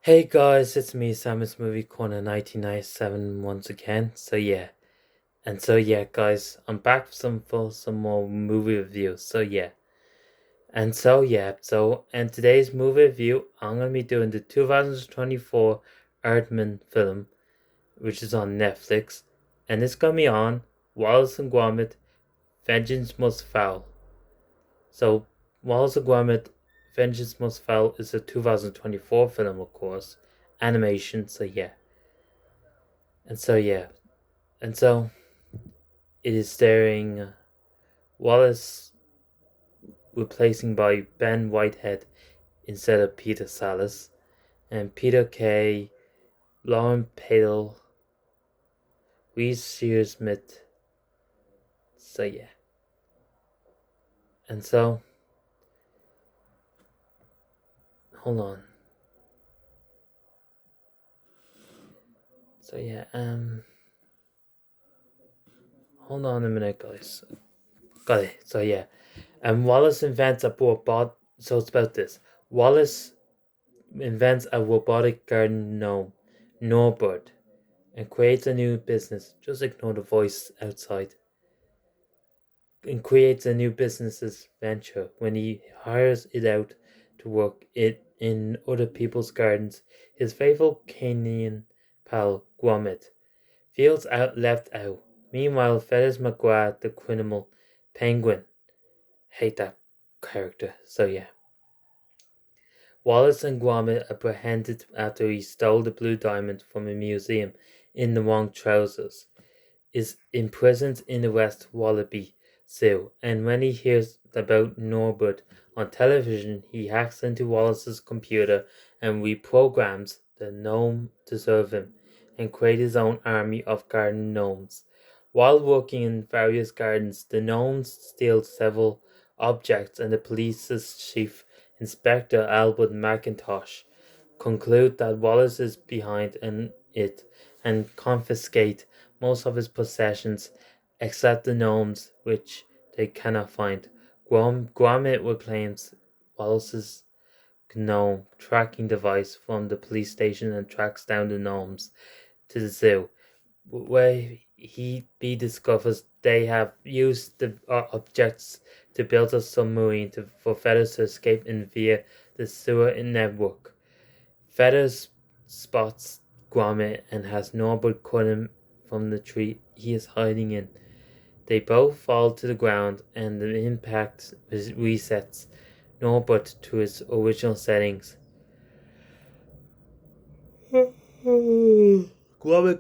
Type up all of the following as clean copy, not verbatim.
Hey guys, it's me, Samus Movie Corner 1997 once again. Guys, I'm back for some more movie reviews. And today's movie review, I'm gonna be doing the 2024 Erdman film, which is on Netflix, and it's gonna be on Wallace and Gromit: Vengeance Must Fowl. So, Wallace and Gromit: Vengeance Must Fowl is a 2024 film, of course, animation. And so yeah, and so it is starring Wallace replacing by Ben Whitehead instead of Peter Salas, and Peter Kay, Lauren Pale, Reese Shearsmith. So yeah, and so hold on. So yeah, hold on a minute, guys. Got it. So yeah, and Wallace invents a robot. So it's about this. Wallace invents a robotic garden gnome, Norbert, and creates a new business. Just ignore the voice outside. And creates a new business's venture when he hires it out to work it in other people's gardens. His faithful Canadian pal Gromit feels left out. Meanwhile, Feathers McGrath, the criminal penguin, hate that character. So yeah. Wallace and Gromit apprehended after he stole the blue diamond from a museum in the wrong trousers, is imprisoned in the West Wallaby Zoo, and when he hears about Norbert on television, he hacks into Wallace's computer and reprograms the gnome to serve him, and create his own army of garden gnomes. While working in various gardens, the gnomes steal several objects, and the police's chief inspector Albert McIntosh conclude that Wallace is behind it and confiscate most of his possessions except the gnomes, which they cannot find. Gromit reclaims Wallace's gnome tracking device from the police station and tracks down the gnomes to the zoo, where he discovers they have used the objects to build a submarine for Feathers to escape in via the sewer network. Feathers spots Gromit and has Norbert cut him from the tree he is hiding in. They both fall to the ground, and the impact resets Norbert to his original settings. Gromit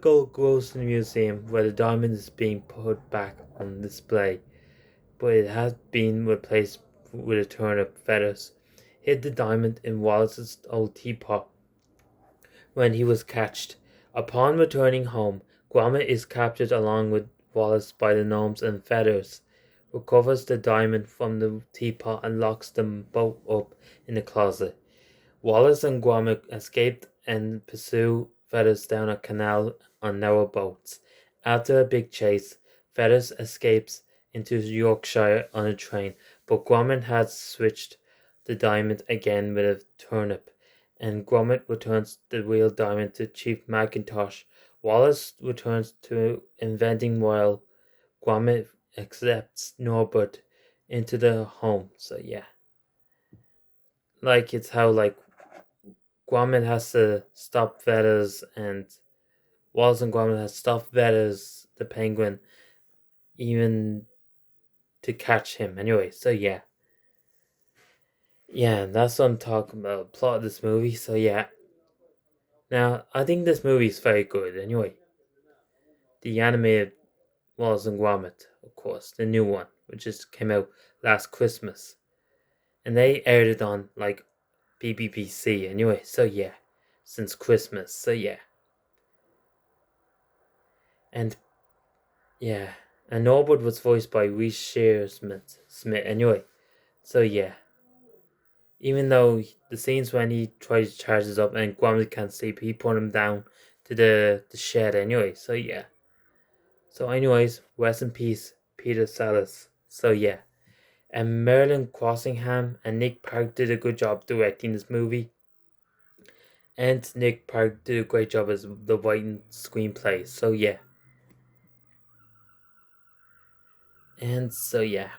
goes to the museum where the diamond is being put back on display, but it has been replaced with a turnip. Feathers hid the diamond in Wallace's old teapot when he was catched. Upon returning home, Gromit is captured along with Wallace by the gnomes, and Feathers recovers the diamond from the teapot and locks them both up in the closet. Wallace and Gromit escape and pursue Feathers down a canal on narrow boats. After a big chase, Feathers escapes into Yorkshire on a train, but Gromit has switched the diamond again with a turnip, and Gromit returns the real diamond to Chief Mackintosh. Wallace returns to inventing while Gromit accepts Norbert into the home. So yeah. It's how Gromit has to stop Feathers, and Wallace and Gromit has to stop Feathers, the penguin, even to catch him. Anyway, so yeah. Yeah, that's what I'm talking about. Plot of this movie. So yeah. Now, I think this movie is very good. Anyway, the animated Wallace and Gromit, of course, the new one, which just came out last Christmas, and they aired it on BBC. Anyway, so yeah, since Christmas. So yeah, and yeah, and Norbert was voiced by Reese Shearsmith. Anyway, so yeah. Even though the scenes when he tries to charge us up and Gromit can't sleep, he put him down to the shed anyway. So yeah. So anyways, rest in peace, Peter Salas. So yeah. And Marilyn Crossingham and Nick Park did a good job directing this movie. and Nick Park did a great job as the writing screenplay. So yeah. And so yeah.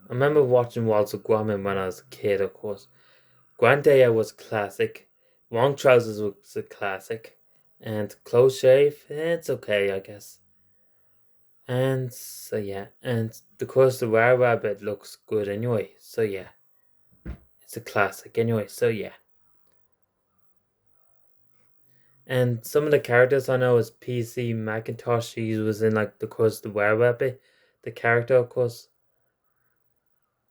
I remember watching Wallace Gromit when I was a kid, of course. Grandad was classic. Long Trousers was a classic. And Close Shave, it's okay, I guess. And so yeah. And The Curse of the Rare Rabbit looks good anyway. So yeah. It's a classic anyway. So yeah. And some of the characters I know is PC Macintosh. He was in like The Curse of the Rare Rabbit. The character, of course.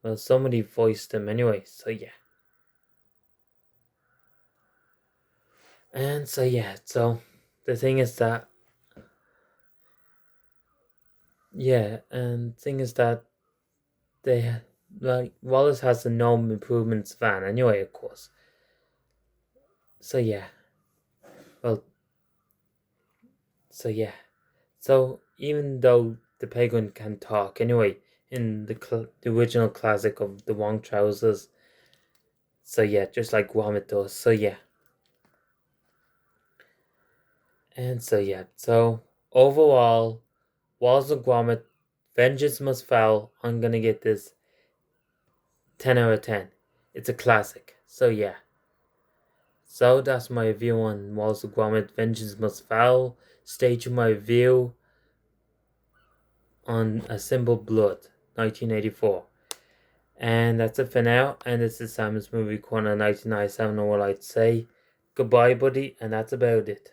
Well, somebody voiced him anyway. So yeah. And so yeah. So the thing is that thing is that they like Wallace has a Gnome Improvements van anyway, of course. So yeah, well, so yeah, so even though the penguin can talk anyway in the original classic of the Long Trousers, so yeah, just like Gromit does. So yeah, and so yeah, so overall, Wallace and Gromit, Vengeance Must Fowl. I'm gonna get this 10 out of 10. It's a classic. So yeah. So that's my review on Wallace Gromit Vengeance Must Fowl. Stay tuned my review on A Simple Blood, 1984. And that's it for now. And this is Simon's Movie Corner 1997. All I'd say. Goodbye, buddy. And that's about it.